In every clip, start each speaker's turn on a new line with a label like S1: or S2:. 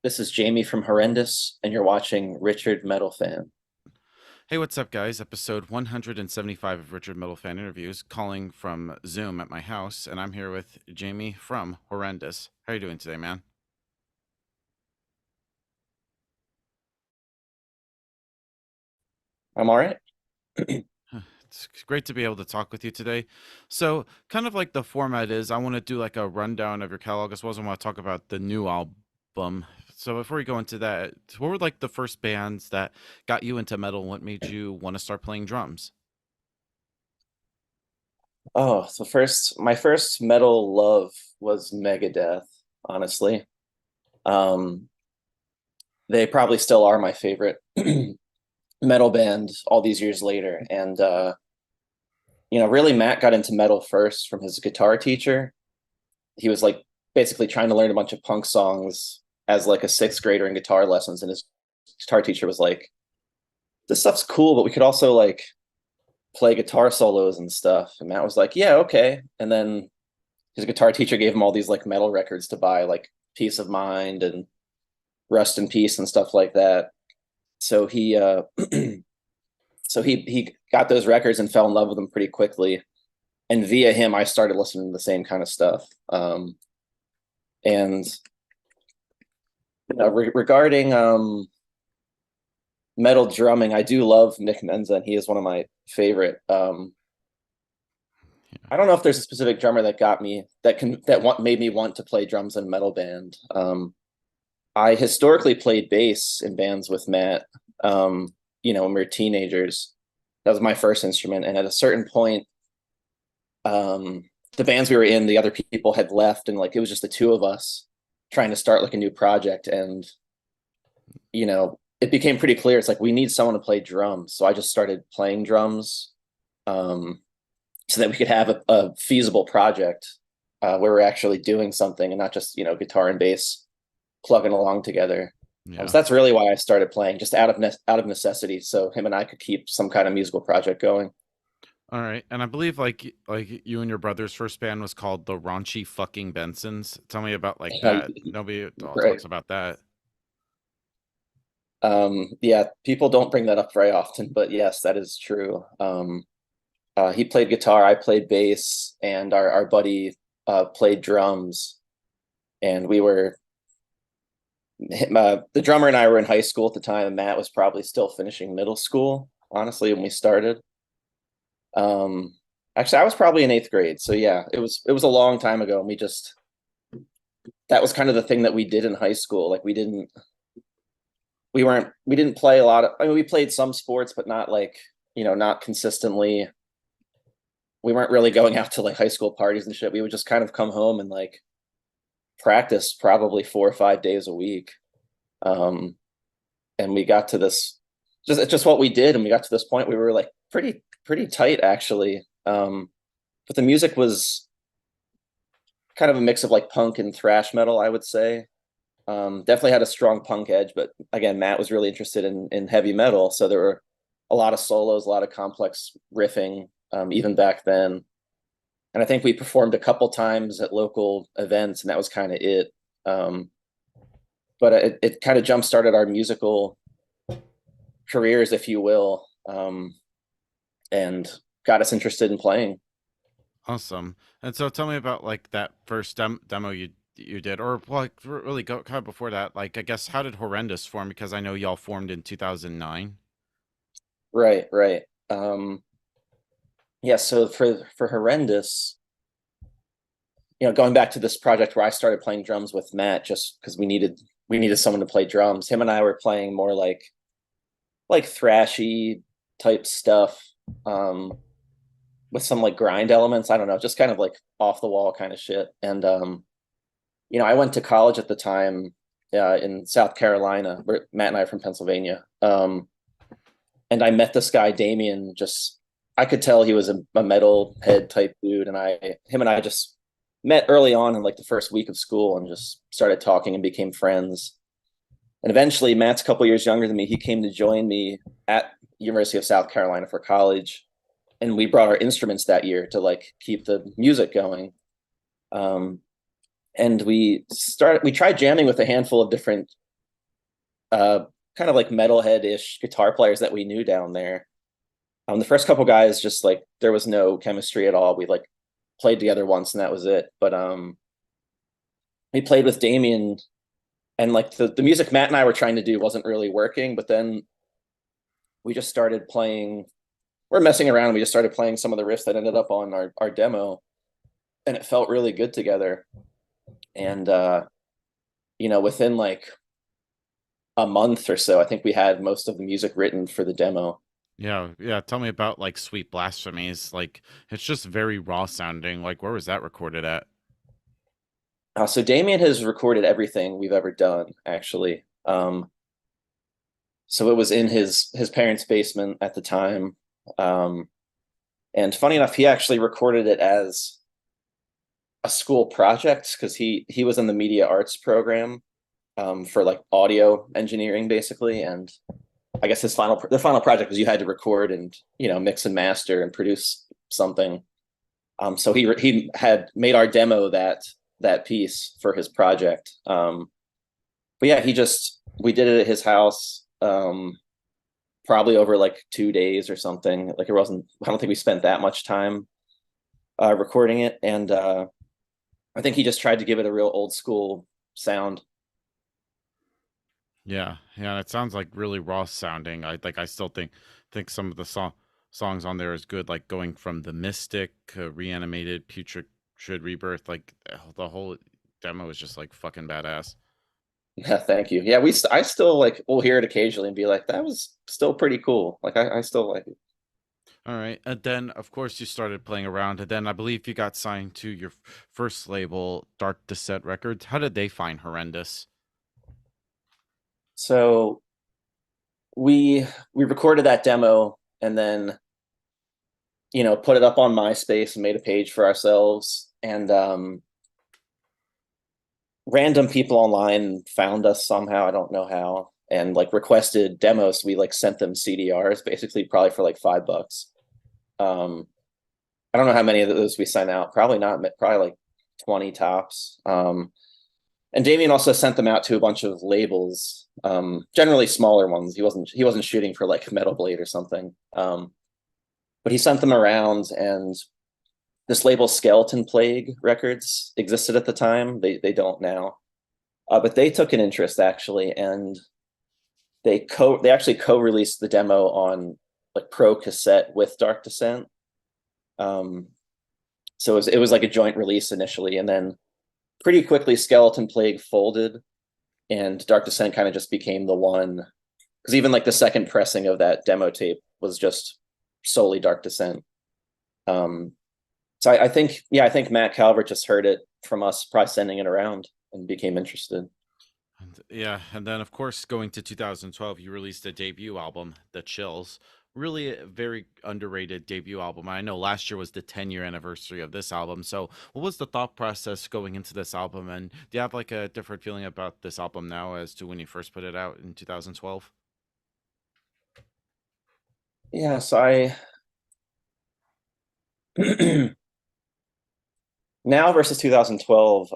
S1: This is Jamie from Horrendous, and you're watching RichardMetalFan.
S2: Hey, what's up, guys? Episode 175 of Richard Middlefan Interviews, calling from Zoom at my house, and I'm here with Jamie from Horrendous. How are you doing today, man?
S1: I'm all right.
S2: It's great to be able to talk with you today. So, kind of like the format is, I want to do like a rundown of your catalog as well as I want to talk about the new album. So, before we go into that, what were like the first bands that got you into metal? What made you want to start playing drums?
S1: Oh, my first metal love was Megadeth, honestly. Um, they probably still are my favorite metal band all these years later. And really Matt got into metal first from his guitar teacher. He was like basically trying to learn a bunch of punk songs as like a sixth grader in guitar lessons, and his guitar teacher was like, "This stuff's cool, but we could also like play guitar solos and stuff." And Matt was like, "Yeah, okay." And then his guitar teacher gave him all these like metal records to buy, like Peace of Mind and Rest in Peace and stuff like that. So he he got those records and fell in love with them pretty quickly. And via him, I started listening to the same kind of stuff. And regarding metal drumming, I do love Nick Menza, and he is one of my favorite.
S2: Yeah.
S1: I don't know if there's a specific drummer that got me that made me want to play drums in a metal band. I historically played bass in bands with Matt. When we were teenagers, that was my first instrument. And at a certain point, the bands we were in, the other people had left, and like it was just the two of us trying to start like a new project. And it became pretty clear. It's like we need someone to play drums. So I just started playing drums. Um, so that we could have a feasible project where we're actually doing something and not just guitar and bass plugging along together. So
S2: Yeah.
S1: that's really why I started playing, just out of necessity, so him and I could keep some kind of musical project going.
S2: All right, and I believe like you and your brother's first band was called the Raunchy Fucking Bensons. Tell me about like that. Nobody
S1: Right.
S2: talks about that.
S1: Yeah, people don't bring that up very often, but yes, that is true. He played guitar, I played bass, and our buddy played drums. And the drummer and I were in high school at the time, and Matt was probably still finishing middle school, honestly, when we started. Um, Actually, I was probably in eighth grade, so yeah, it was a long time ago, and that was kind of the thing that we did in high school. Like we didn't play a lot of. I mean, we played some sports, but not like not consistently. We weren't really going out to like high school parties and shit. We would just kind of come home and like practice probably 4 or 5 days a week. Um, and we got to this just it's just what we did, and we got to this point we were like pretty tight actually. But the music was kind of a mix of like punk and thrash metal, I would say. Definitely had a strong punk edge, but again, Matt was really interested in heavy metal, so there were a lot of solos, a lot of complex riffing, even back then. And I think we performed a couple times at local events, and that was kind of it. Um, but it kind of jump started our musical careers, if you will, and got us interested in playing.
S2: Awesome. And so tell me about like that first demo you did, or like really go kind of before that. Like I guess how did Horrendous form? Because I know y'all formed in 2009.
S1: Right, right. Yeah, so for Horrendous, going back to this project where I started playing drums with Matt just because we needed someone to play drums. Him and I were playing more like thrashy type stuff, um, with some like grind elements. I don't know, just kind of like off the wall kind of shit. And I went to college at the time in South Carolina, where Matt and I are from Pennsylvania. And I met this guy, Damien. Just I could tell he was a metal head type dude, and him and I just met early on in like the first week of school and just started talking and became friends. And eventually, Matt's a couple years younger than me. He came to join me at University of South Carolina for college, and we brought our instruments that year to like keep the music going. Um, and we tried jamming with a handful of different kind of like metalhead-ish guitar players that we knew down there. The first couple guys, just like there was no chemistry at all. We like played together once and that was it. But we played with Damien, and like the music Matt and I were trying to do wasn't really working. But then we just started playing. We're messing around. We just started playing some of the riffs that ended up on our demo, and it felt really good together. And within like a month or so, I think we had most of the music written for the demo.
S2: Yeah, yeah. Tell me about like Sweet Blasphemies. Like it's just very raw sounding. Like where was that recorded at?
S1: So Damien has recorded everything we've ever done, actually. So it was in his parents' basement at the time. Um, and funny enough, he actually recorded it as a school project because he was in the media arts program for like audio engineering, basically. And I guess the final project was you had to record and mix and master and produce something. So he had made our demo that piece for his project. But yeah, we did it at his house, probably over like 2 days or something. Like I don't think we spent that much time recording it. And I think he just tried to give it a real old school sound.
S2: Yeah, yeah. It sounds like really raw sounding. I still think some of the songs on there is good. Like going from the Mystic, Reanimated, Putrid Rebirth. Like the whole demo is just like fucking badass.
S1: Yeah, thank you. Yeah, I still like will hear it occasionally and be like, that was still pretty cool. Like I still like it.
S2: All right. And then, of course, you started playing around. And then I believe you got signed to your first label, Dark Descent Records. How did they find Horrendous?
S1: So we recorded that demo and then put it up on MySpace and made a page for ourselves. And random people online found us somehow. I don't know how, and like requested demos. We like sent them CDRs, basically, probably for like $5. Um, I don't know how many of those we sent out. Probably not. Probably like 20 tops. And Damien also sent them out to a bunch of labels, generally smaller ones. He wasn't shooting for like Metal Blade or something. But he sent them around, and this label Skeleton Plague Records existed at the time. They don't now. But they took an interest actually, and they actually co-released the demo on like pro cassette with Dark Descent. Um, so it was like a joint release initially, and then pretty quickly Skeleton Plague folded, and Dark Descent kind of just became the one, because even like the second pressing of that demo tape was just solely Dark Descent. Um, so I think Matt Calvert just heard it from us, probably sending it around, and became interested.
S2: And, yeah. And then, of course, going to 2012, you released a debut album, The Chills. Really a very underrated debut album. I know last year was the 10-year anniversary of this album. So, what was the thought process going into this album? And do you have like a different feeling about this album now as to when you first put it out in 2012?
S1: Yeah, so I now versus 2012.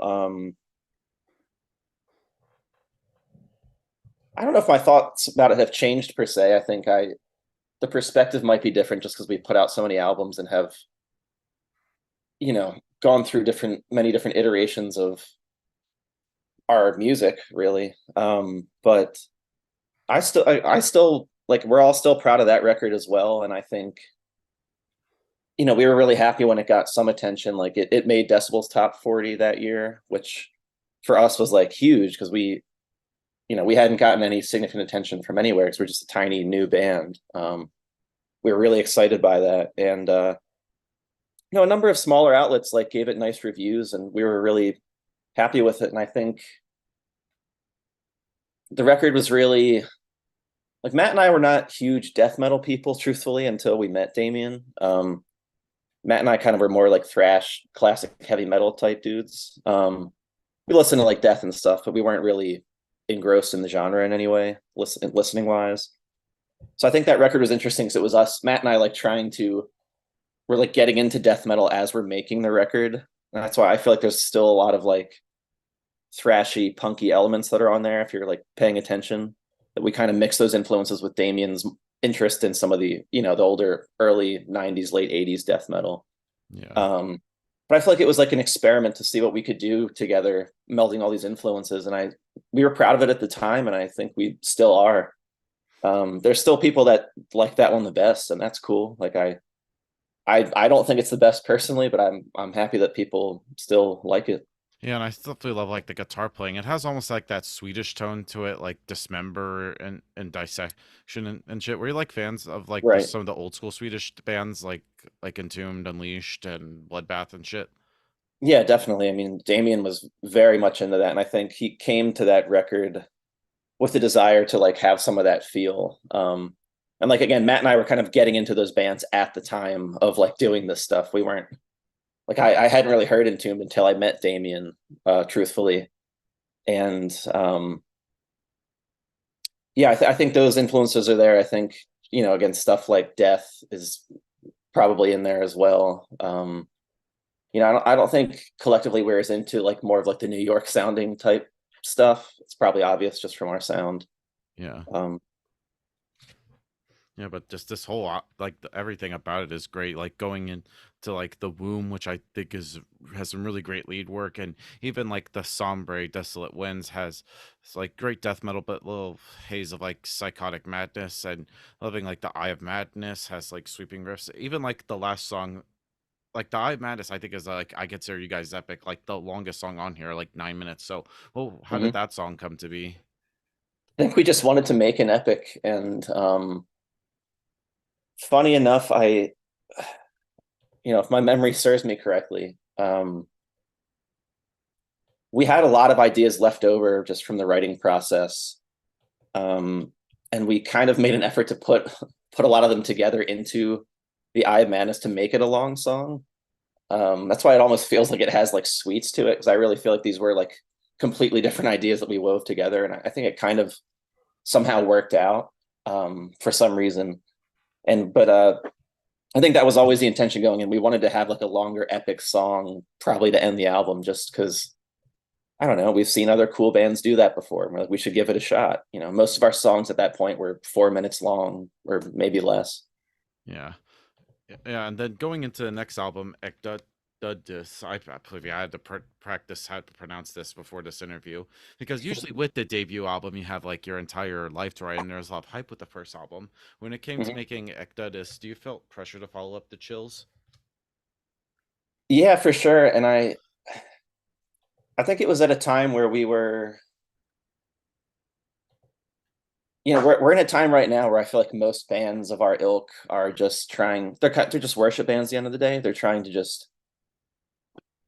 S1: I don't know if my thoughts about it have changed per se. I think the perspective might be different just because we put out so many albums and have gone through many different iterations of our music, really. But I still like, we're all still proud of that record as well, and I think we were really happy when it got some attention. Like it made Decibel's top 40 that year, which for us was like huge because we hadn't gotten any significant attention from anywhere because we're just a tiny new band. We were really excited by that, and a number of smaller outlets like gave it nice reviews, and we were really happy with it. And I think the record was really, like, Matt and I were not huge death metal people, truthfully, until we met Damien. Matt and I kind of were more like thrash, classic heavy metal type dudes. We listened to like death and stuff, but we weren't really engrossed in the genre in any way, listening wise. So I think that record was interesting because it was us, Matt and I, like we're like getting into death metal as we're making the record. And that's why I feel like there's still a lot of like thrashy, punky elements that are on there if you're like paying attention. that we kind of mix those influences with Damien's interest in some of the, the older early 90s, late 80s death metal.
S2: Yeah.
S1: But I feel like it was like an experiment to see what we could do together, melding all these influences. And we were proud of it at the time, and I think we still are. There's still people that like that one the best, and that's cool. Like I don't think it's the best personally, but I'm happy that people still like it.
S2: Yeah, and I still really love like the guitar playing. It has almost like that Swedish tone to it, like Dismember and Dissection and shit. Were you like fans of like
S1: Right.
S2: some of the old school Swedish bands like Entombed, Unleashed, and Bloodbath and shit?
S1: Yeah, definitely. I mean, Damien was very much into that, and I think he came to that record with the desire to like have some of that feel. And like again, Matt and I were kind of getting into those bands at the time of like doing this stuff. We weren't like I hadn't really heard Entombed until I met Damien, truthfully. And yeah, I think those influences are there. I think, again, stuff like Death is probably in there as well. I don't think collectively we're as into like more of like the New York sounding type stuff. It's probably obvious just from our sound.
S2: Yeah.
S1: Um,
S2: Yeah, but just this whole everything about it is great. Like going into like the womb, which I think is has some really great lead work, and even like the sombre desolate winds has it's like great death metal, but little haze of like psychotic madness, and loving like the Eye of Madness has like sweeping riffs. Even like the last song, like the Eye of Madness, I think is like I consider you guys epic. Like the longest song on here, like 9 minutes. So, well, how did
S1: mhm.
S2: that song come to be?
S1: I think we just wanted to make an epic, and funny enough, if my memory serves me correctly, we had a lot of ideas left over just from the writing process, um, and we kind of made an effort to put a lot of them together into the Eye of Madness to make it a long song. That's why it almost feels like it has like sweets to it, because I really feel like these were like completely different ideas that we wove together, and I think it kind of somehow worked out, for some reason. But I think that was always the intention going in. We wanted to have like a longer epic song, probably to end the album, just because I don't know. We've seen other cool bands do that before. We're like, we should give it a shot. Most of our songs at that point were 4 minutes long, or maybe less.
S2: Yeah. Yeah, and then going into the next album, Ekdudus, I believe I had to practice how to pronounce this before this interview because usually with the debut album you have like your entire life to write, and there's a lot of hype with the first album. When it came to
S1: Mhm.
S2: making Ekdudus, do you felt pressure to follow up the Chills?
S1: Yeah, for sure. And I think it was at a time where we were, we're in a time right now where I feel like most bands of our ilk are just trying. They're just worship bands. At the end of the day, they're trying to just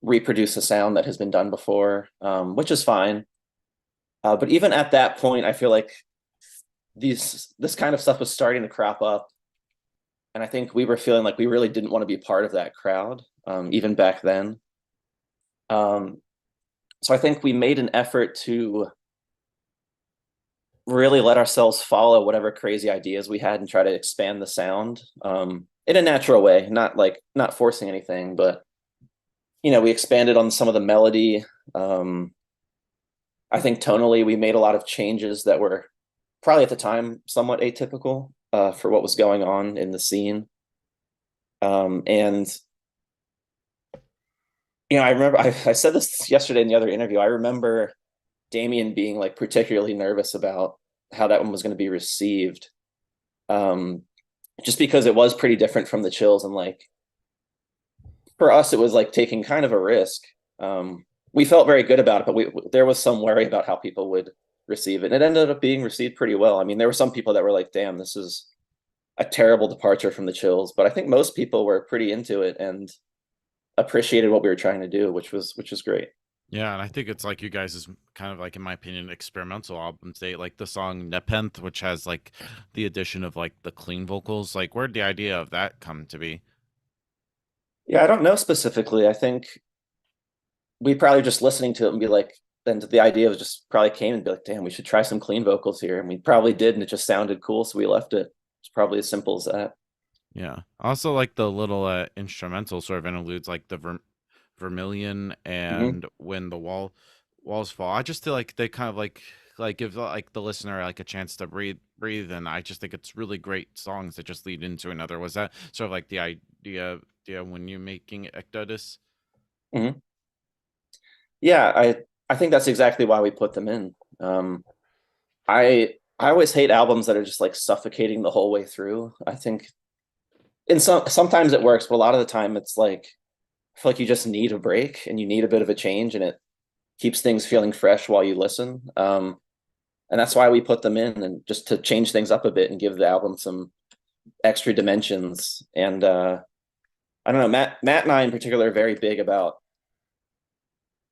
S1: reproduce a sound that has been done before, which is fine. But even at that point, I feel like this kind of stuff was starting to crop up, and I think we were feeling like we really didn't want to be part of that crowd, even back then. Um, so I think we made an effort to really let ourselves follow whatever crazy ideas we had and try to expand the sound, in a natural way, not forcing anything, but we expanded on some of the melody. Um, I think tonally we made a lot of changes that were probably at the time somewhat atypical, for what was going on in the scene. And I remember I said this yesterday in the other interview. I remember Damien being like particularly nervous about how that one was going to be received, um, just because it was pretty different from the Chills, and like for us, it was like taking kind of a risk. We felt very good about it, but there was some worry about how people would receive it. And it ended up being received pretty well. I mean, there were some people that were like, "Damn, this is a terrible departure from the Chills," but I think most people were pretty into it and appreciated what we were trying to do, which was great.
S2: Yeah, and I think it's like you guys is kind of like, in my opinion, experimental album state. Like the song Nepenthe, which has like the addition of like the clean vocals. Like, where'd the idea of that come to be?
S1: Yeah, I don't know specifically. I think we probably just listening to it and be like, then the idea was just probably came and be like, damn, we should try some clean vocals here. And we probably did, and it just sounded cool. So we left it. It's probably as simple as that.
S2: Yeah. Also, like the little instrumental sort of interludes, like the Vermilion
S1: Hmm.
S2: and When the Walls Fall. I just feel like they kind of like like give like the listener like a chance to breathe, and I just think it's really great songs that just lead into another. Was that sort of like the idea when you're making Ecdodus?
S1: Mhm. Yeah, I think that's exactly why we put them in. I always hate albums that are just like suffocating the whole way through. I think in sometimes it works, but a lot of the time it's like I feel like you just need a break and you need a bit of a change, and it keeps things feeling fresh while you listen. And that's why we put them in, and just to change things up a bit and give the album some extra dimensions. And I don't know, Matt and I in particular are very big about,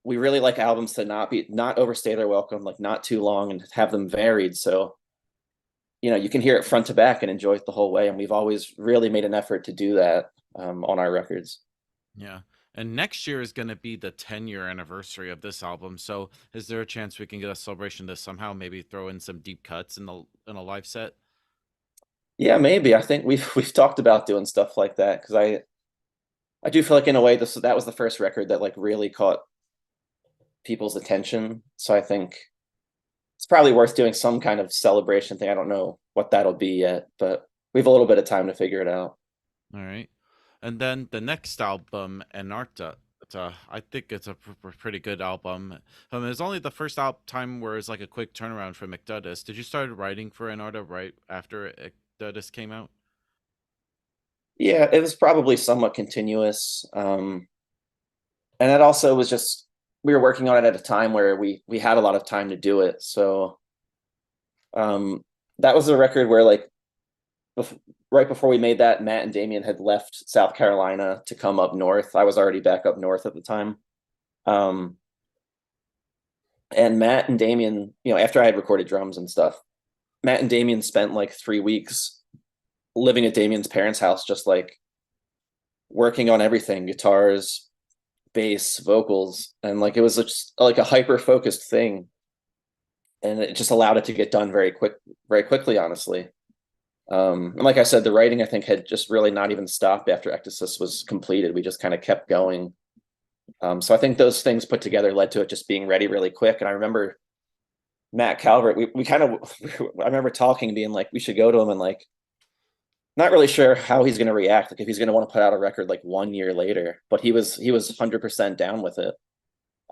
S1: we really like albums to not overstay their welcome, like not too long, and have them varied. So, you can hear it front to back and enjoy it the whole way. And we've always really made an effort to do that on our records.
S2: Yeah. And next year is going to be the 10-year anniversary of this album. So, is there a chance we can get a celebration to somehow maybe throw in some deep cuts in a live set?
S1: Yeah, maybe. I think we've talked about doing stuff like that, because I do feel like in a way that was the first record that like really caught people's attention. So I think it's probably worth doing some kind of celebration thing. I don't know what that'll be yet, but we have a little bit of time to figure it out.
S2: All right. And then the next album, Anarta, I think it's a pretty good album. It's only the first time where it's like a quick turnaround for McDudis. Did you start writing for Anarta right after McDudis came out?
S1: Yeah, it was probably somewhat continuous. And it also was just, we were working on it at a time where we had a lot of time to do it. So um, that was a record where like right before we made that, Matt and Damien had left South Carolina to come up north. I was already back up north at the time. Um, and Matt and Damien, after I had recorded drums and stuff, Matt and Damien spent like 3 weeks living at Damien's parents' house, just like working on everything, guitars, bass, vocals, and like it was just like a hyper focused thing, and it just allowed it to get done very quickly, honestly. And like I said, the writing I think had just really not even stopped after Ecdysis was completed. We just kind of kept going. So I think those things put together led to it just being ready really quick. And I remember Matt Calvert, we kind of, I remember talking, being like, we should go to him, and like, not really sure how he's going to react, like if he's going to want to put out a record like 1 year later, but he was 100% down with it.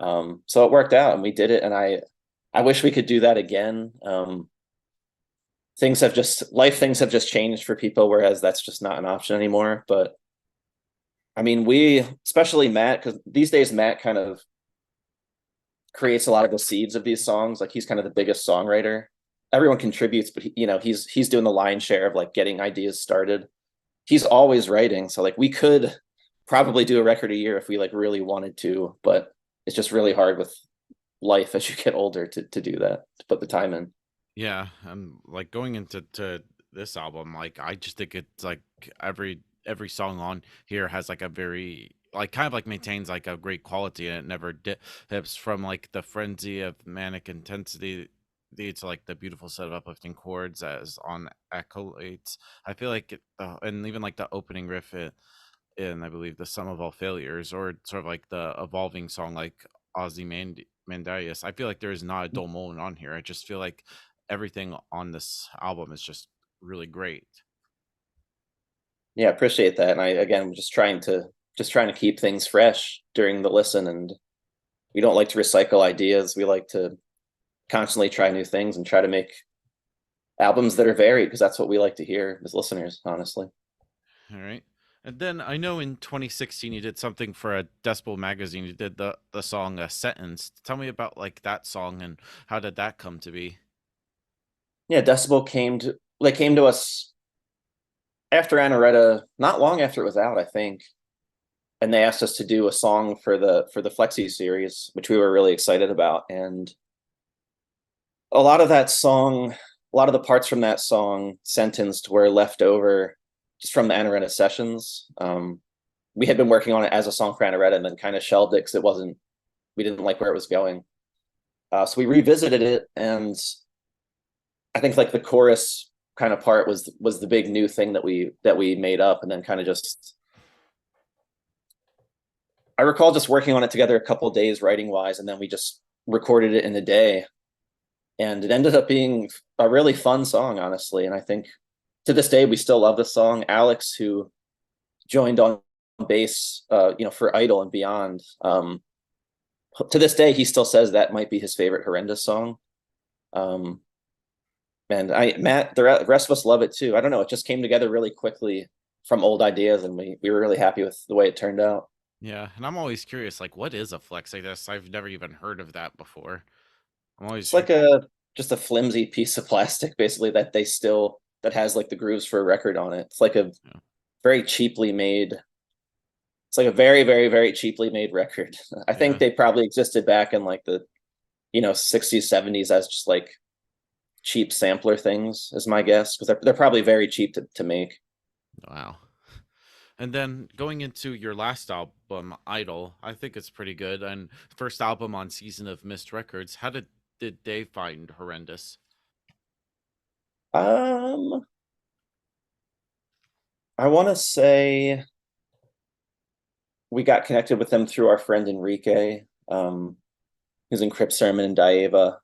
S1: So it worked out and we did it. And I wish we could do that again. Things have just changed for people, whereas that's just not an option anymore. But I mean, especially Matt, because these days Matt kind of creates a lot of the seeds of these songs. Like he's kind of the biggest songwriter. Everyone contributes, but he's doing the lion's share of like getting ideas started. He's always writing, so like we could probably do a record a year if we like really wanted to, but it's just really hard with life as you get older to do that, to put the time in.
S2: Yeah, and like going into this album, like I just think it's like every song on here has like a very like kind of like maintains like a great quality, and it never dips from like the frenzy of manic intensity to like the beautiful set of uplifting chords as on accolades. I feel like and even like the opening riff in I believe the sum of all failures, or sort of like the evolving song like Mandius. I feel like there is not a dull moment on here. I just feel like everything on this album is just really great.
S1: Yeah, appreciate that. And I again just trying to keep things fresh during the listen, and we don't like to recycle ideas. We like to constantly try new things and try to make albums that are varied, because that's what we like to hear as listeners, honestly.
S2: All right. And then I know in 2016 you did something for a Decibel magazine. You did the song "A Sentence." Tell me about like that song and how did that come to be?
S1: Yeah, Decibel came to us after Anaretta, not long after it was out, I think, and they asked us to do a song for the Flexi series, which we were really excited about. And a lot of that song, a lot of the parts from that song, Sentenced, were left over just from the Anaretta sessions. We had been working on it as a song for Anaretta and then kind of shelved it because we didn't like where it was going. So we revisited it, and I think like the chorus kind of part was the big new thing that we made up, and then kind of just, I recall just working on it together a couple of days writing wise, and then we just recorded it in a day. and it ended up being a really fun song, honestly. And I think to this day we still love the song. Alex, who joined on bass, for Idol and beyond, to this day he still says that might be his favorite Horrendous song. Um, and Matt, the rest of us love it too. I don't know, it just came together really quickly from old ideas, and we were really happy with the way it turned out.
S2: Yeah, and I'm always curious, like, what is a flex like this? I've never even heard of that before. I'm
S1: It's
S2: always,
S1: like a just a flimsy piece of plastic, basically, that has like the grooves for a record on it. It's like a
S2: yeah,
S1: very cheaply made. It's like a very, very, very cheaply made record. I think
S2: yeah.
S1: they probably existed back in like the 60s, 70s as just like cheap sampler things, is my guess, because they're probably very cheap to make.
S2: Wow. And then going into your last album, Idol, I think it's pretty good. And first album on Season of Mist Records, how did they find Horrendous?
S1: Um, I want to say we got connected with them through our friend Enrique, who's in Crypt Sermon and Dieva.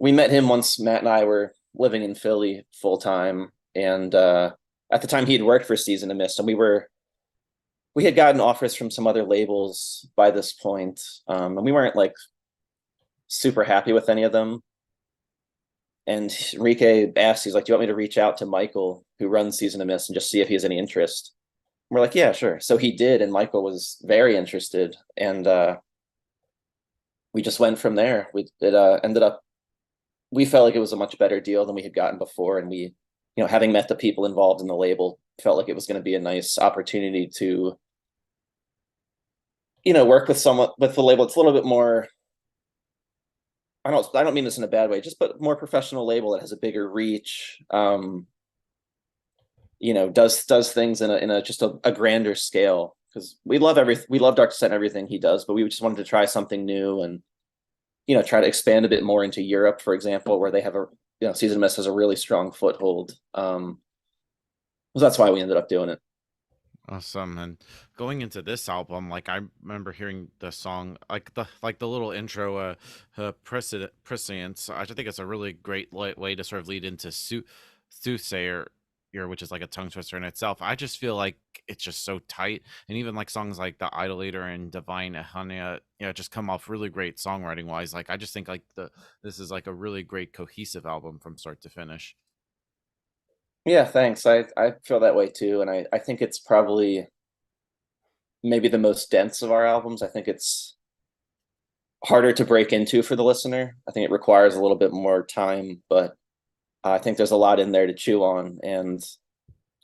S1: We met him once Matt and I were living in Philly full time, and at the time he had worked for Season of Mist, and we had gotten offers from some other labels by this point, and we weren't like super happy with any of them. And Enrique asked, he's like, "Do you want me to reach out to Michael, who runs Season of Mist, and just see if he has any interest?" And we're like, "Yeah, sure." So he did, and Michael was very interested, and we just went from there. It ended up, we felt like it was a much better deal than we had gotten before, and having met the people involved in the label, felt like it was going to be a nice opportunity to work with someone with the label. It's a little bit more, I don't mean this in a bad way, just but more professional label that has a bigger reach, does things in a just a grander scale, because we love Dark Descent and everything he does, but we just wanted to try something new, and try to expand a bit more into Europe, for example, where they have Season of Mist has a really strong foothold. So that's why we ended up doing it.
S2: Awesome. And going into this album, like I remember hearing the song, like the little intro, prescience. I think it's a really great way to sort of lead into Soothsayer, which is like a tongue twister in itself. I just feel like it's just so tight, and even like songs like the Idolator and Divine Ahania, just come off really great songwriting wise. Like I just think like this is like a really great cohesive album from start to finish.
S1: Yeah, thanks. I feel that way too, and I think it's probably maybe the most dense of our albums. I think it's harder to break into for the listener. I think it requires a little bit more time, but I think there's a lot in there to chew on, and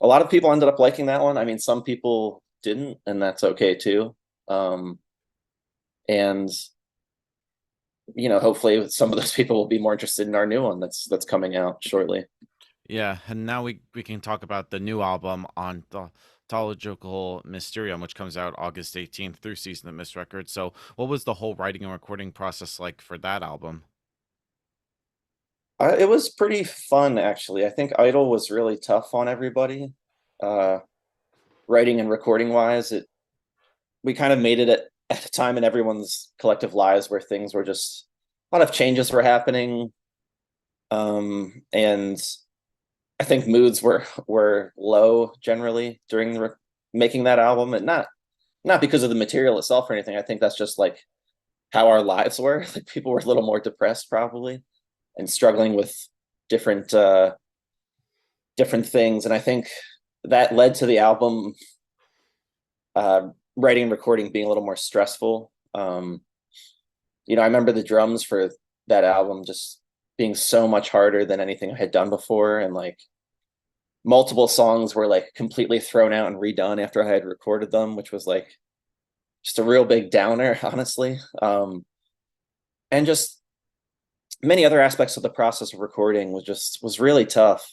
S1: a lot of people ended up liking that one. I mean, some people didn't, and that's okay too. And hopefully some of those people will be more interested in our new one that's coming out shortly.
S2: Yeah, and now we can talk about the new album on the Ontological Mysterium, which comes out August 18th through Season of Mist Records. So, what was the whole writing and recording process like for that album?
S1: It was pretty fun, actually. I think Idol was really tough on everybody, uh, writing and recording wise. It We kind of made it at a time in everyone's collective lives where things were just a lot of changes were happening, and I think moods were low generally during making that album, and not because of the material itself or anything. I think that's just like how our lives were. Like people were a little more depressed probably, and struggling with different different things. And I think that led to the album, writing and recording being a little more stressful. I remember the drums for that album just being so much harder than anything I had done before, and like multiple songs were like completely thrown out and redone after I had recorded them, which was like just a real big downer, honestly. And just many other aspects of the process of recording was really tough.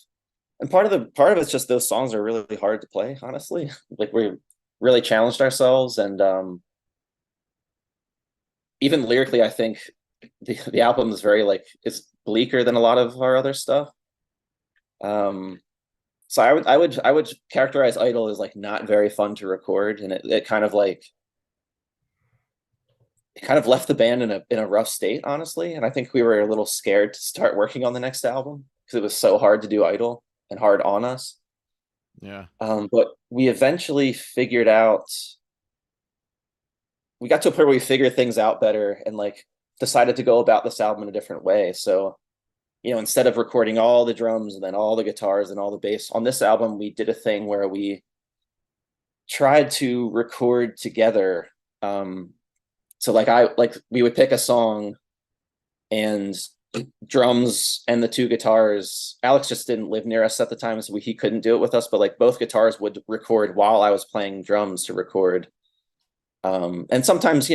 S1: And part of it's just those songs are really hard to play, honestly. Like we really challenged ourselves, and even lyrically, I think the album is very like it's bleaker than a lot of our other stuff. Um, so I would characterize Idol as like not very fun to record, and it kind of like it kind of left the band in a rough state, honestly. And I think we were a little scared to start working on the next album because it was so hard to do Idol and hard on us.
S2: Yeah.
S1: But we eventually figured out, we got to a point where we figured things out better and like decided to go about this album in a different way. So, instead of recording all the drums and then all the guitars and all the bass on this album, we did a thing where we tried to record together. So like we would pick a song and drums and the two guitars. Alex just didn't live near us at the time, so he couldn't do it with us. But like both guitars would record while I was playing drums to record. And sometimes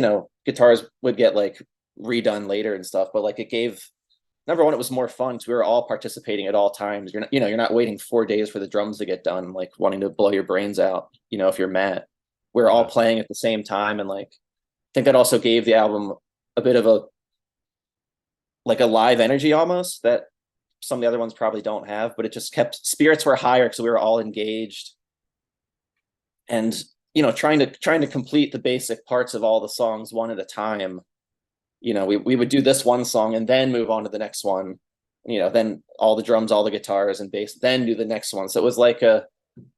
S1: guitars would get like redone later and stuff. But like it gave, number one, it was more fun because we were all participating at all times. You're not waiting 4 days for the drums to get done, like wanting to blow your brains out. If you're Matt, we're all
S2: Yeah.
S1: playing at the same time, and like I think that also gave the album a bit of a live energy almost that some of the other ones probably don't have, but it just kept, spirits were higher because we were all engaged and trying to complete the basic parts of all the songs one at a time. We would do this one song and then move on to the next one, then all the drums, all the guitars and bass, then do the next one. So it was like I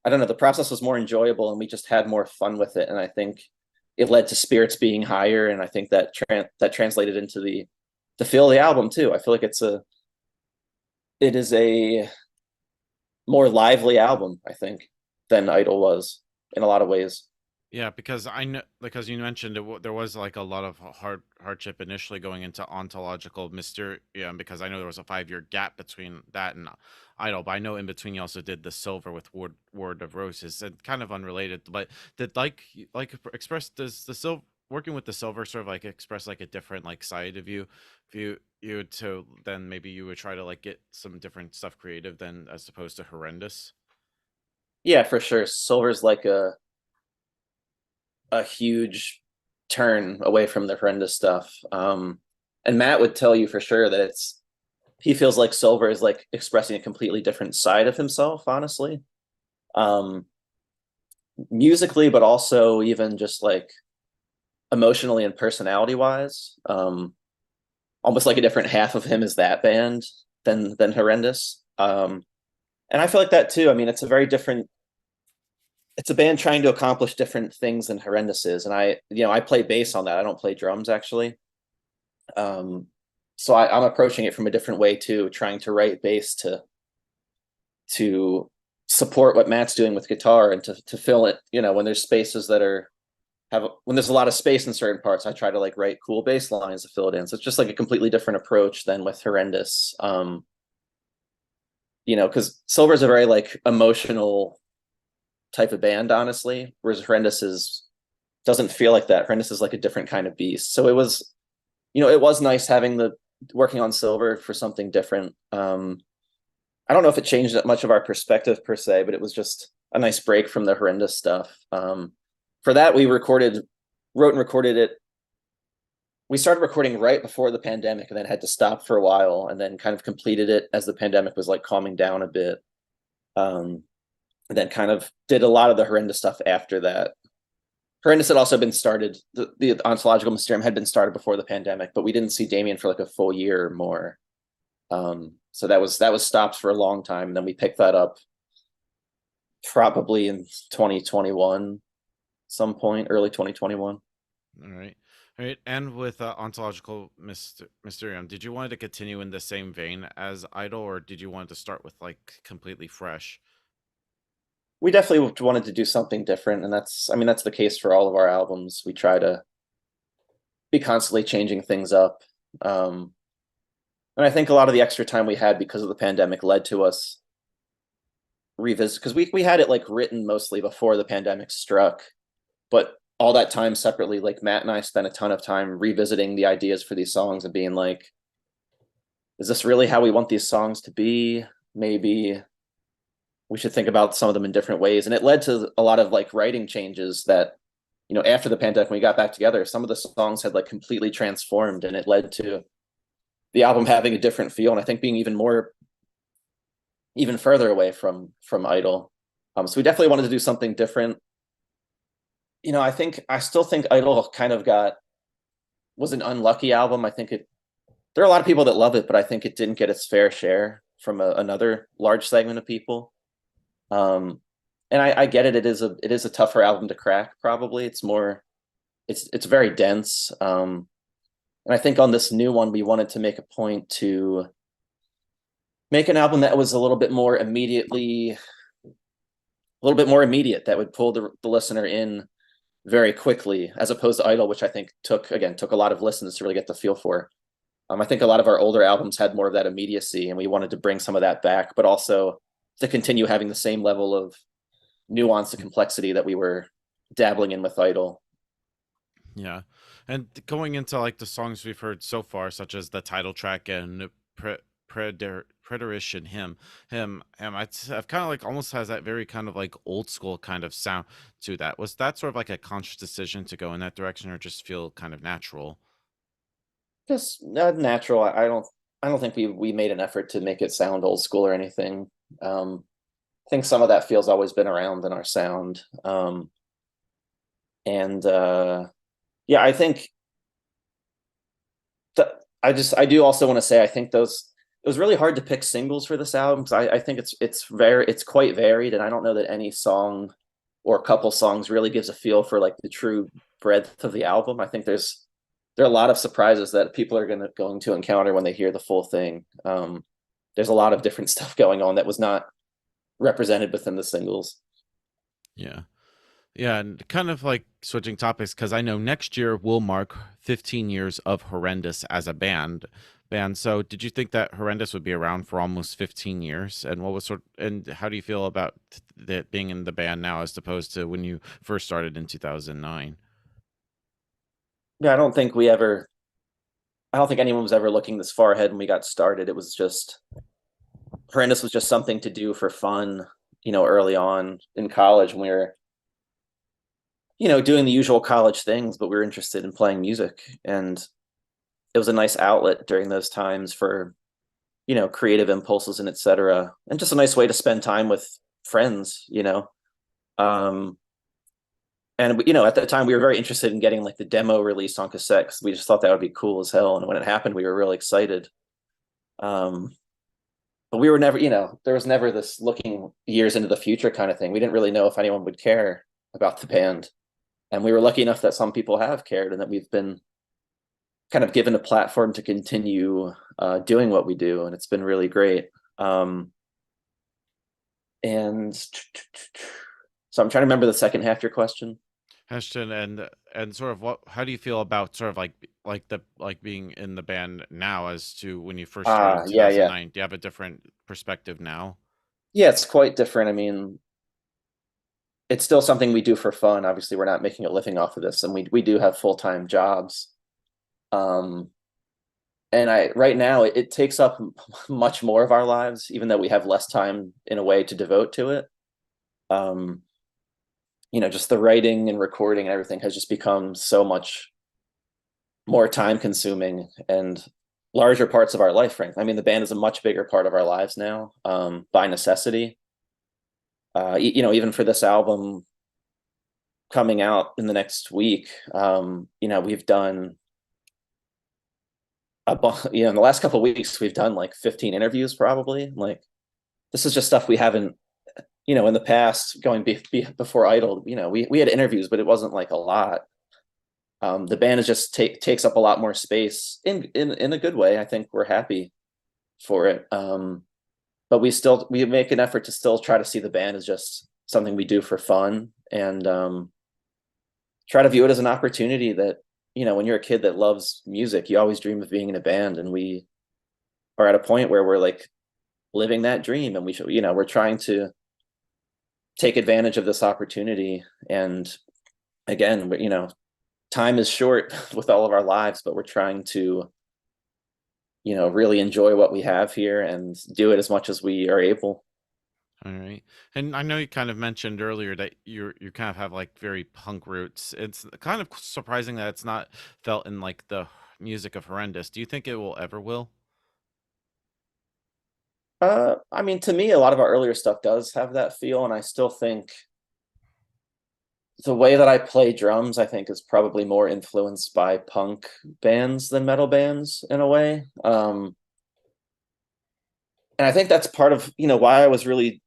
S1: don't know, the process was more enjoyable and we just had more fun with it. And I think it led to spirits being higher. And I think that that translated into the feel of the album too. I feel like it is a more lively album, I think, than Idol was in a lot of ways.
S2: Yeah, because I know, because you mentioned there was like a lot of hardship initially going into Ontological Mysterium, because I know there was a 5 year gap between that and Idol, but I know in between you also did the Silver with Word of Roses, and kind of unrelated. But did express, does the Silver, working with the Silver, sort of like express like a different like side of you, if you to then maybe you would try to like get some different stuff creative than as opposed to Horrendous?
S1: Yeah, for sure. Silver's like a huge turn away from the horrendous stuff. And Matt would tell you for sure that he feels like Silver is like expressing a completely different side of himself, honestly. Um, Musically, but also even just like emotionally and personality wise. Almost like a different half of him is that band than Horrendous. And I feel like that too. I mean, it's a band trying to accomplish different things than Horrendous is. And I play bass on that. I don't play drums actually. So I'm approaching it from a different way too, trying to write bass to support what Matt's doing with guitar and to fill it, when there's spaces that when there's a lot of space in certain parts, I try to like write cool bass lines to fill it in. So it's just like a completely different approach than with Horrendous. Because Silver's a very like emotional type of band, honestly, whereas Horrendous doesn't feel like that. Horrendous is like a different kind of beast. So it was nice having working on Silver for something different. I don't know if it changed that much of our perspective per se, but it was just a nice break from the Horrendous stuff. For that, we wrote and recorded it. We started recording right before the pandemic and then had to stop for a while and then kind of completed it as the pandemic was like calming down a bit. And then kind of did a lot of the Horrendous stuff after that. Horrendous had also been started, the Ontological Mysterium had been started before the pandemic, but we didn't see Damien for like a full year or more. So that was stopped for a long time. And then we picked that up probably in 2021, some point, early 2021.
S2: All right. All right. And with Ontological Mysterium, did you want to continue in the same vein as Idol, or did you want to start with like completely fresh?
S1: We definitely wanted to do something different. And that's the case for all of our albums. We try to be constantly changing things up. And I think a lot of the extra time we had because of the pandemic led to us revisit, because we had it like written mostly before the pandemic struck, but all that time separately, like Matt and I spent a ton of time revisiting the ideas for these songs and being like, is this really how we want these songs to be? Maybe we should think about some of them in different ways. And it led to a lot of like writing changes that, after the pandemic, when we got back together, some of the songs had like completely transformed, and it led to the album having a different feel. And I think being even further away from Idol. So we definitely wanted to do something different. I still think Idol kind of got was an unlucky album. I think there are a lot of people that love it, but I think it didn't get its fair share from another large segment of people. Um, and I get it. It is a tougher album to crack. Probably it's very dense. And I think on this new one, we wanted to make a point to make an album that was a little bit more immediate, that would pull the listener in very quickly, as opposed to Idol, which I think took a lot of listens to really get the feel for. I think a lot of our older albums had more of that immediacy, and we wanted to bring some of that back, but also to continue having the same level of nuance and complexity that we were dabbling in with Idol.
S2: Yeah. And going into like the songs we've heard so far, such as the title track and Preterish and I've kind of like almost has that very kind of like old school kind of sound to that. Was that sort of like a conscious decision to go in that direction, or just feel kind of natural?
S1: Just natural. I don't think we made an effort to make it sound old school or anything. I think some of that feels always been around in our sound. And yeah, I think that I do also want to say I think those it was really hard to pick singles for this album, because I think it's quite varied, and I don't know that any song or a couple songs really gives a feel for like the true breadth of the album. I think there are a lot of surprises that people are going to encounter when they hear the full thing. There's a lot of different stuff going on that was not represented within the singles.
S2: Yeah. Yeah, and kind of like switching topics, because I know next year will mark 15 years of Horrendous as a band. So did you think that Horrendous would be around for almost 15 years? And and how do you feel about that being in the band now as opposed to when you first started in 2009?
S1: Yeah, I don't think anyone was ever looking this far ahead when we got started. It was just Horrendous was just something to do for fun, early on in college when we were, doing the usual college things, but we were interested in playing music. And it was a nice outlet during those times for, creative impulses and etc. And just a nice way to spend time with friends. Um, and at that time we were very interested in getting like the demo released on cassette, 'cause we just thought that would be cool as hell. And when it happened, we were really excited. Um, but we were never, there was never this looking years into the future kind of thing. We didn't really know if anyone would care about the band. And we were lucky enough that some people have cared, and that we've been kind of given a platform to continue doing what we do. And it's been really great. And so I'm trying to remember the second half of your question.
S2: Ashton, and sort of how do you feel about sort of like being in the band now as to when you first started in
S1: Yeah, yeah.
S2: 2009? Do you have a different perspective now?
S1: Yeah, it's quite different. I mean, it's still something we do for fun. Obviously, we're not making a living off of this, and we do have full-time jobs. Um, and right now it takes up much more of our lives, even though we have less time in a way to devote to it. Um, just the writing and recording and everything has just become so much more time consuming and larger parts of our life, frankly. I mean, the band is a much bigger part of our lives now, by necessity. Even for this album coming out in the next week, we've done in the last couple of weeks, we've done like 15 interviews probably. Like, this is just stuff we haven't, in the past, going before Idol, we had interviews, but it wasn't like a lot. The band is just takes up a lot more space in a good way. I think we're happy for it. But we make an effort to still try to see the band as just something we do for fun, and try to view it as an opportunity that, when you're a kid that loves music, you always dream of being in a band. And we are at a point where we're like living that dream, and we're trying to take advantage of this opportunity. And again, time is short with all of our lives, but we're trying to, really enjoy what we have here and do it as much as we are able.
S2: All right. And I know you kind of mentioned earlier that you kind of have like very punk roots. It's kind of surprising that it's not felt in like the music of Horrendous. Do you think it will ever will?
S1: I mean, to me, a lot of our earlier stuff does have that feel, and I still think the way that I play drums, I think, is probably more influenced by punk bands than metal bands in a way. And I think that's part of, why I was really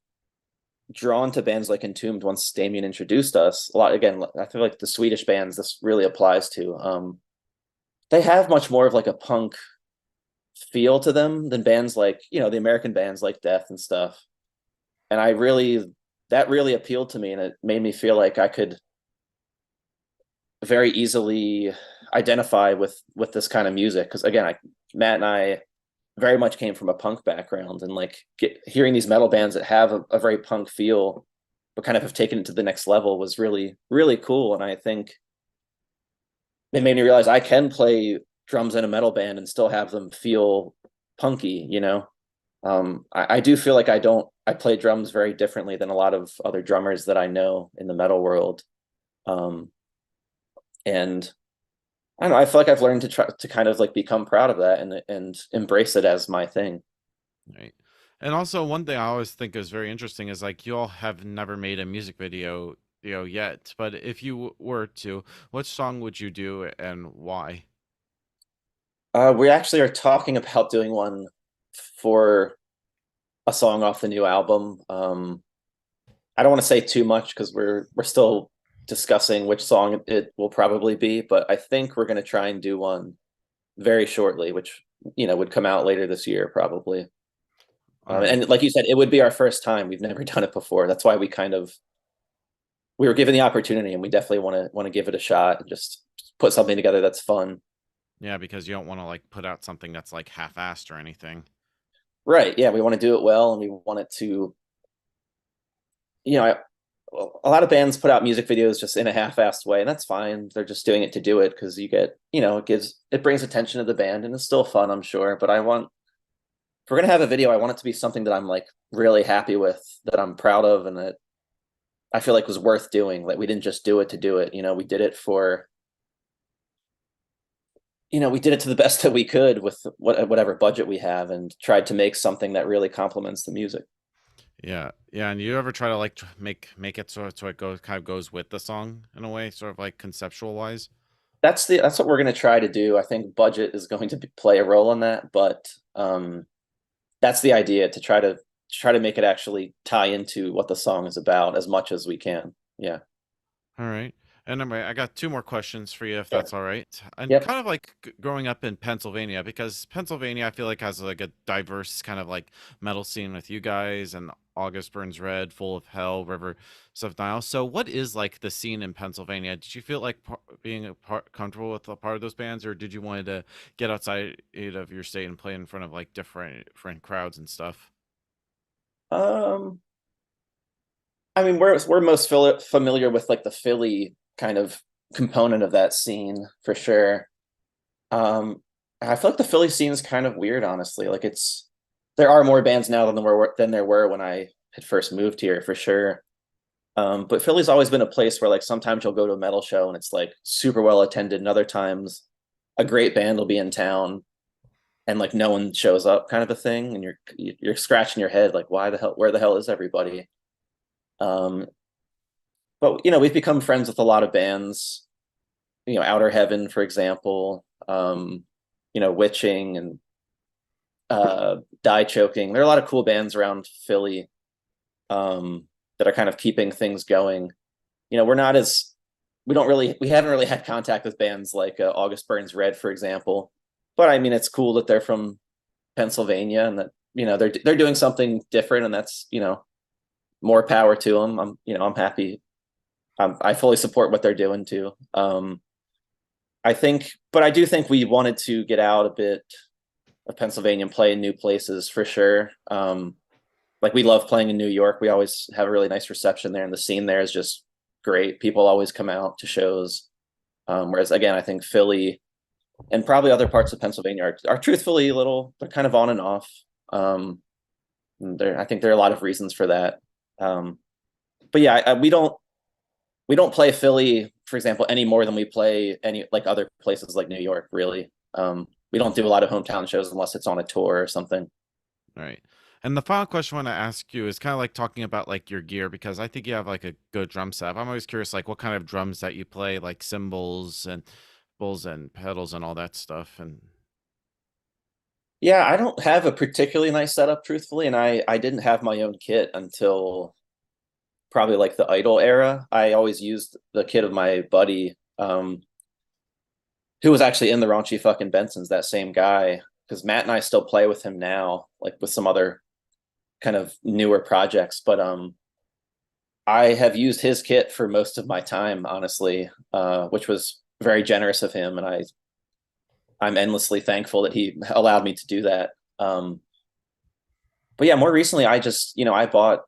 S1: drawn to bands like Entombed once Damien introduced us. A lot, again, I feel like the Swedish bands this really applies to. They have much more of like a punk feel to them than bands like, the American bands like Death and stuff. And that really appealed to me, and it made me feel like I could very easily identify with this kind of music. Because again, Matt and I very much came from a punk background, and like hearing these metal bands that have a very punk feel but kind of have taken it to the next level was really, really cool. And I think it made me realize I can play drums in a metal band and still have them feel punky. I do feel like I play drums very differently than a lot of other drummers that I know in the metal world. And I don't know, I feel like I've learned to try to kind of like become proud of that and embrace it as my thing.
S2: Right. And also one thing I always think is very interesting is like you all have never made a music video, yet, but if you were to, what song would you do and why?
S1: We actually are talking about doing one for a song off the new album. I don't want to say too much because we're still discussing which song it will probably be, but I think we're going to try and do one very shortly, which would come out later this year probably.
S2: All right.
S1: And like you said, it would be our first time. We've never done it before. That's why we were given the opportunity, and we definitely want to give it a shot and just put something together that's fun.
S2: Yeah, because you don't want to like put out something that's like half-assed or anything.
S1: Right? Yeah, we want to do it well, and we want it to. You know, a lot of bands put out music videos just in a half-assed way, and that's fine. They're just doing it to do it because you get, it brings attention to the band, and it's still fun, I'm sure. But if we're gonna have a video, I want it to be something that I'm like really happy with, that I'm proud of, and that I feel like was worth doing. Like we didn't just do it to do it. We did it we did it to the best that we could with whatever budget we have, and tried to make something that really complements the music.
S2: Yeah, yeah. And you ever try to like make it so it goes kind of goes with the song in a way, sort of like conceptual wise?
S1: That's what we're going to try to do. I think budget is going to play a role in that, but that's the idea, to try to make it actually tie into what the song is about as much as we can. Yeah.
S2: All right. And anyway, I got two more questions for you, if
S1: Sure.
S2: that's all right. And
S1: Yep.
S2: kind of like growing up in Pennsylvania, because Pennsylvania, I feel like has like a diverse kind of like metal scene with you guys and August Burns Red, Full of Hell, River of Nile. So, what is like the scene in Pennsylvania? Did you feel like being comfortable with a part of those bands, or did you want to get outside of your state and play in front of like different crowds and stuff?
S1: Um, I mean, we're most familiar with like the Philly kind of component of that scene for sure. Um, I feel like the Philly scene is kind of weird, honestly. Like there are more bands now than there were when I had first moved here, for sure. But Philly's always been a place where like sometimes you'll go to a metal show and it's like super well attended, and other times a great band will be in town and like no one shows up, kind of a thing, and you're scratching your head like, where the hell is everybody? Um, but we've become friends with a lot of bands, Outer Heaven, for example, Witching and Die Choking. There are a lot of cool bands around Philly that are kind of keeping things going. We're not as we haven't really had contact with bands like August Burns Red, for example. But I mean, it's cool that they're from Pennsylvania, and that they're doing something different, and that's more power to them. I'm happy. I fully support what they're doing too. But I do think we wanted to get out a bit of Pennsylvania and play in new places for sure. Like we love playing in New York. We always have a really nice reception there, and the scene there is just great. People always come out to shows. Whereas again, I think Philly and probably other parts of Pennsylvania are truthfully they're kind of on and off. I think there are a lot of reasons for that. But yeah, we don't play Philly, for example, any more than we play any like other places like New York, really. We don't do a lot of hometown shows unless it's on a tour or something.
S2: Right. And the final question I want to ask you is kind of like talking about like your gear because I think you have like a good drum set. I'm always curious like what kind of drums that you play, like cymbals and bowls and pedals and all that stuff. And
S1: Yeah, I don't have a particularly nice setup, truthfully, and I didn't have my own kit until probably like the Idol era. I always used the kit of my buddy, who was actually in the Raunchy fucking Bensons, that same guy. Because Matt and I still play with him now, like with some other kind of newer projects. But I have used his kit for most of my time, honestly, which was very generous of him, and I'm endlessly thankful that he allowed me to do that. But yeah, more recently, I just I bought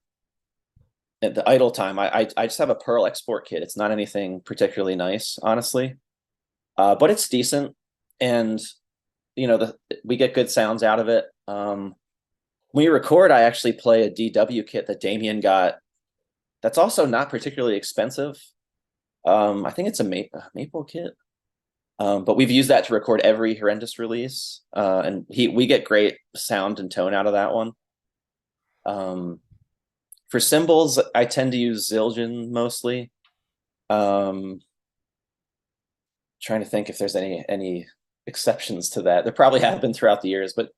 S1: at the idle time. I just have a Pearl export kit. It's not anything particularly nice, honestly, but it's decent, and we get good sounds out of it. When we record, I actually play a DW kit that Damien got. That's also not particularly expensive. I think it's a maple kit. But we've used that to record every Horrendous release, and we get great sound and tone out of that one. For cymbals, I tend to use Zildjian mostly. Um, Trying to think if there's any exceptions to that. There probably have been throughout the years, but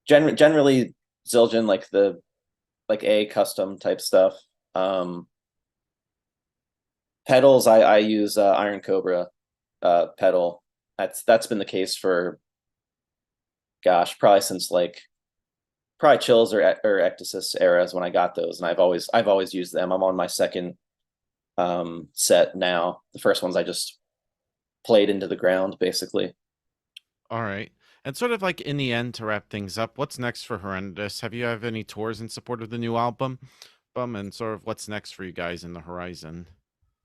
S1: generally Zildjian, like the like A custom type stuff. Pedals, I use Iron Cobra pedal. That's been the case for gosh, probably since like probably Chills or Ecdysis eras when I got those, and I've always used them. I'm on my second set now. The first ones I just played into the ground basically.
S2: all right. And sort of like in the end to wrap things up, what's next for Horrendous? Have you have any tours in support of the new album? And sort of what's next for you guys in the horizon?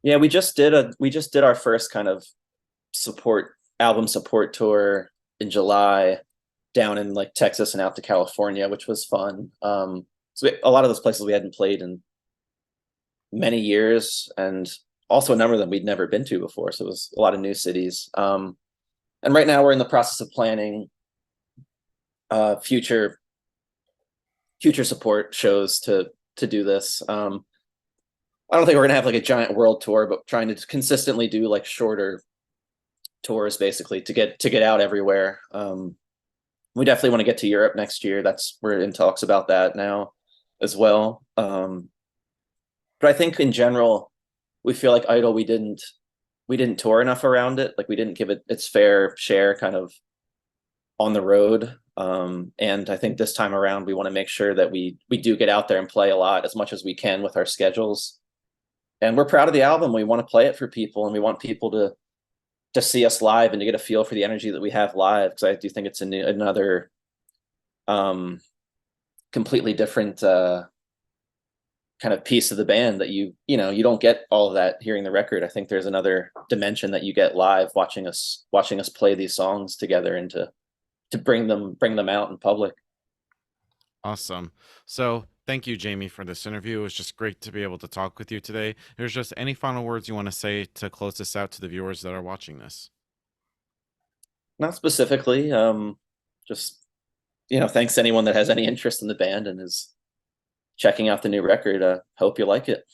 S1: Yeah, we just did our first kind of support album support tour in July down in like Texas and out to California, which was fun. A lot of those places we hadn't played in many years, and also a number of them we'd never been to before. So it was a lot of new cities. And right now we're in the process of planning future support shows to do this. I don't think we're gonna have like a giant world tour, but trying to consistently do like shorter tours basically to get out everywhere. We definitely want to get to Europe next year. We're in talks about that now as well. But I think in general, we feel like Idol we didn't tour enough around it. Like we didn't give it its fair share kind of on the road. And I think this time around we want to make sure that we do get out there and play a lot as much as we can with our schedules. And we're proud of the album. We want to play it for people, and we want people to see us live and to get a feel for the energy that we have live, because I do think it's another completely different kind of piece of the band that you don't get all of that hearing the record. I think there's another dimension that you get live watching us play these songs together, and to bring them out in public.
S2: Awesome. So thank you, Jamie, for this interview. It was just great to be able to talk with you today. There's just any final words you want to say to close this out to the viewers that are watching this?
S1: Not specifically, just thanks to anyone that has any interest in the band and is checking out the new record. Hope you like it,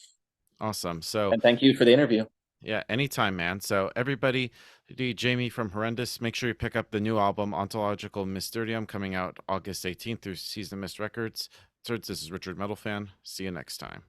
S2: Awesome. So
S1: and thank you for the interview.
S2: yeah, anytime, man. So everybody, Jamie from Horrendous, make sure you pick up the new album, Ontological Mysterium, coming out August 18th through Season Mist Records. So this is Richard Metal Fan. See you next time.